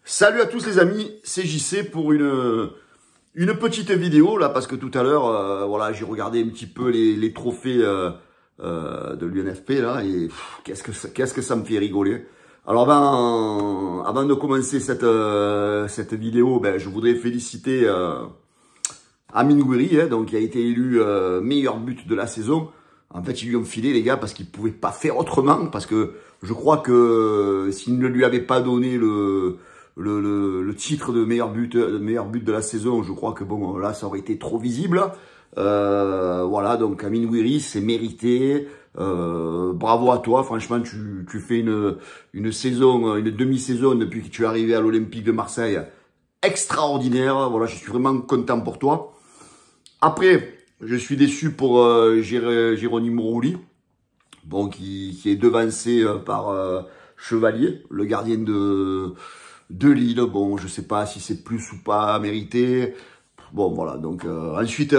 Salut à tous les amis, c'est JC pour une petite vidéo là parce que tout à l'heure voilà, j'ai regardé un petit peu les trophées de l'UNFP là et qu'est-ce que ça me fait rigoler. Alors avant de commencer cette vidéo, je voudrais féliciter Amine Gouiri, donc qui a été élu meilleur but de la saison. En fait, ils lui ont filé les gars parce qu'ils pouvaient pas faire autrement, parce que je crois que s'ils ne lui avaient pas donné le titre de meilleur but de la saison, je crois que bon là ça aurait été trop visible. Voilà, donc Amine Gouiri, c'est mérité. Bravo à toi, franchement tu fais une saison, une demi-saison depuis que tu es arrivé à l'Olympique de Marseille extraordinaire. Voilà, je suis vraiment content pour toi. Après, je suis déçu pour Jérôme Rouli, bon, qui est devancé par Chevalier, le gardien de Lille. Bon, je sais pas si c'est plus ou pas mérité. Bon, voilà. Donc ensuite,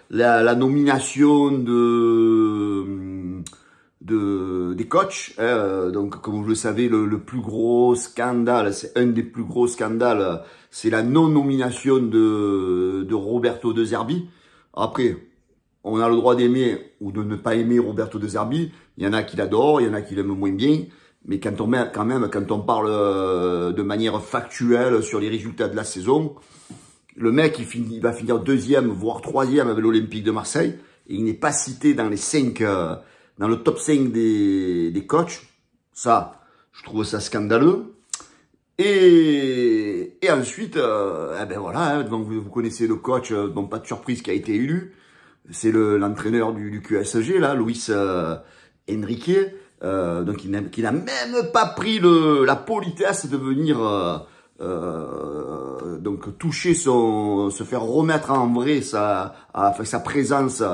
la nomination des coachs. Donc, comme vous le savez, le plus gros scandale, c'est un des plus gros scandales, c'est la non-nomination de Roberto De Zerbi. Après, on a le droit d'aimer ou de ne pas aimer Roberto De Zerbi. Il y en a qui l'adorent, il y en a qui l'aiment moins bien. Mais quand on parle de manière factuelle sur les résultats de la saison, le mec, il va finir deuxième, voire troisième avec l'Olympique de Marseille. Et il n'est pas cité dans dans le top 5 des coachs. Ça, je trouve ça scandaleux. Et ensuite, voilà, donc vous connaissez le coach, bon, pas de surprise, qui a été élu. C'est l'entraîneur du QSG, là, Luis Enrique. Donc, il n'a même pas pris la politesse de venir donc toucher se faire remettre en vrai sa présence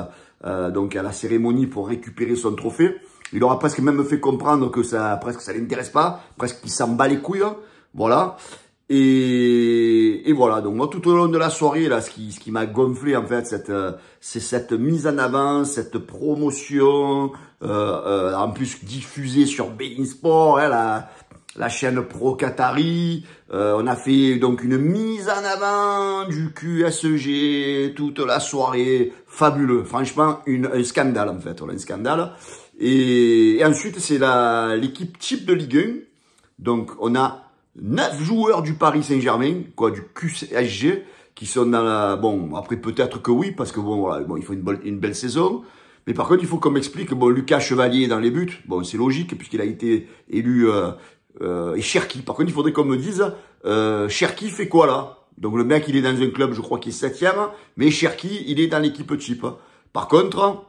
donc à la cérémonie pour récupérer son trophée. Il aura presque même fait comprendre que ça l'intéresse pas, presque qu'il s'en bat les couilles. Voilà. Et voilà, donc moi tout au long de la soirée, là, ce qui m'a gonflé en fait, c'est cette mise en avant, cette promotion, en plus diffusée sur beIN Sport, hein, la chaîne Pro Qatari. On a fait donc une mise en avant du QSG toute la soirée, fabuleux, franchement un scandale en fait, voilà, un scandale. Et ensuite c'est l'équipe type de Ligue 1, donc on a 9 joueurs du Paris Saint-Germain, quoi, du QSG, qui sont dans la... Bon, après peut-être que oui, parce que bon, voilà, bon, il faut une belle saison. Mais par contre, il faut qu'on m'explique, bon, Lucas Chevalier est dans les buts. Bon, c'est logique, puisqu'il a été élu... et Cherki. Par contre, il faudrait qu'on me dise, Cherki fait quoi là? Donc le mec, il est dans un club, je crois qu'il est 7e, mais Cherki, il est dans l'équipe type. Par contre,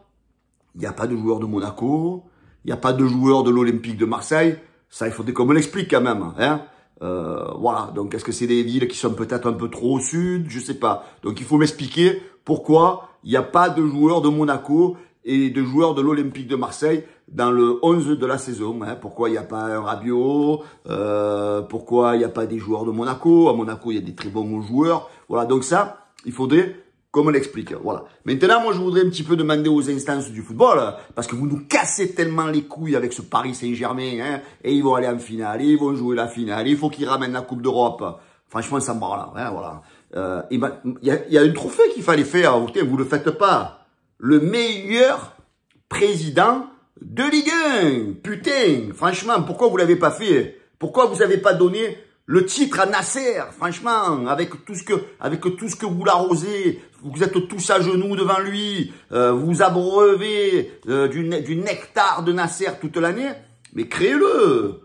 il n'y a pas de joueur de Monaco, il n'y a pas de joueur de l'Olympique de Marseille. Ça, il faudrait qu'on me l'explique quand même, hein. Voilà, donc est-ce que c'est des villes qui sont peut-être un peu trop au sud? Je sais pas. Donc il faut m'expliquer pourquoi il n'y a pas de joueurs de Monaco et de joueurs de l'Olympique de Marseille dans le 11 de la saison, hein. Pourquoi il n'y a pas un Rabiot? Pourquoi il n'y a pas des joueurs de Monaco? À Monaco, il y a des très bons joueurs. Voilà, donc ça, il faudrait qu'on me l'explique. Voilà. Maintenant, moi, je voudrais un petit peu demander aux instances du football, parce que vous nous cassez tellement les couilles avec ce Paris Saint-Germain, hein, et ils vont aller en finale, et ils vont jouer la finale, il faut qu'ils ramènent la Coupe d'Europe. Franchement, ça me branle, hein, voilà. Il y a un trophée qu'il fallait faire, vous le faites pas. Le meilleur président de Ligue 1. Putain, franchement, pourquoi vous l'avez pas fait? Pourquoi vous avez pas donné le titre à Nasser? Franchement, avec tout ce que vous l'arrosez, vous êtes tous à genoux devant lui, vous abreuvez du nectar de Nasser toute l'année. Mais créez-le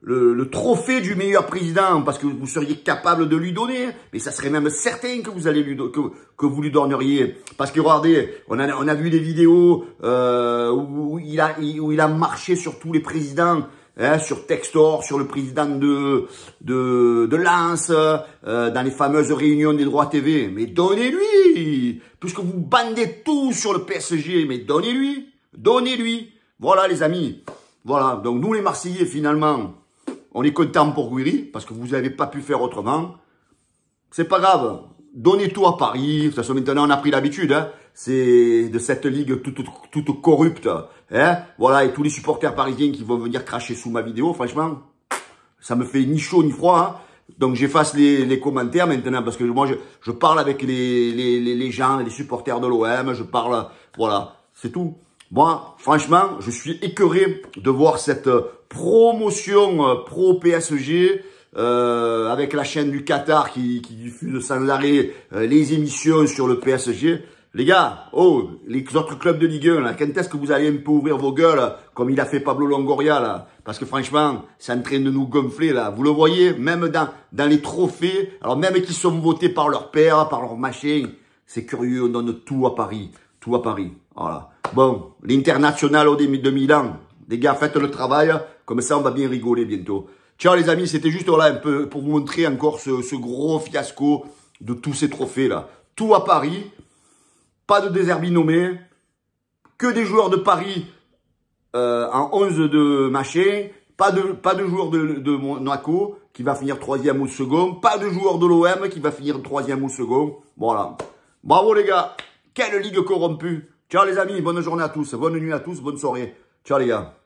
le trophée du meilleur président, parce que vous seriez capable de lui donner, mais ça serait même certain que vous allez que vous lui donneriez. Parce que regardez, on a vu des vidéos où il a marché sur tous les présidents, hein, sur Textor, sur le président de Lens, dans les fameuses réunions des droits TV. Mais donnez-lui, puisque vous bandez tout sur le PSG, mais donnez-lui. Voilà les amis. Voilà, donc nous les Marseillais finalement, on est contents pour Gouiri, parce que vous n'avez pas pu faire autrement. C'est pas grave, donnez tout à Paris. De toute façon, maintenant, on a pris l'habitude, hein. C'est de cette ligue toute corrupte, hein. Voilà, et tous les supporters parisiens qui vont venir cracher sous ma vidéo, franchement, Ça me fait ni chaud ni froid. Hein. Donc j'efface les commentaires maintenant parce que moi je parle avec les gens, les supporters de l'OM, je parle, voilà, c'est tout. Moi, franchement, je suis écœuré de voir cette promotion pro PSG avec la chaîne du Qatar qui diffuse sans arrêt les émissions sur le PSG. Les gars, oh, les autres clubs de Ligue 1, là, quand est-ce que vous allez un peu ouvrir vos gueules, comme il a fait Pablo Longoria, là? Parce que franchement, c'est en train de nous gonfler, là. Vous le voyez, même dans les trophées, alors même qui sont votés par leur père, par leur machin, c'est curieux, on donne tout à Paris. Tout à Paris. Voilà. Bon, l'international de Milan, les gars, faites le travail, comme ça on va bien rigoler bientôt. Ciao les amis, c'était juste là un peu pour vous montrer encore ce gros fiasco de tous ces trophées, là. Tout à Paris. Pas de Deserbi nommé, que des joueurs de Paris en 11 de machin, pas de joueur de Monaco qui va finir 3e ou second, pas de joueur de l'OM qui va finir 3e ou second. Voilà. Bravo les gars, quelle ligue corrompue. Ciao les amis, bonne journée à tous, bonne nuit à tous, bonne soirée. Ciao les gars.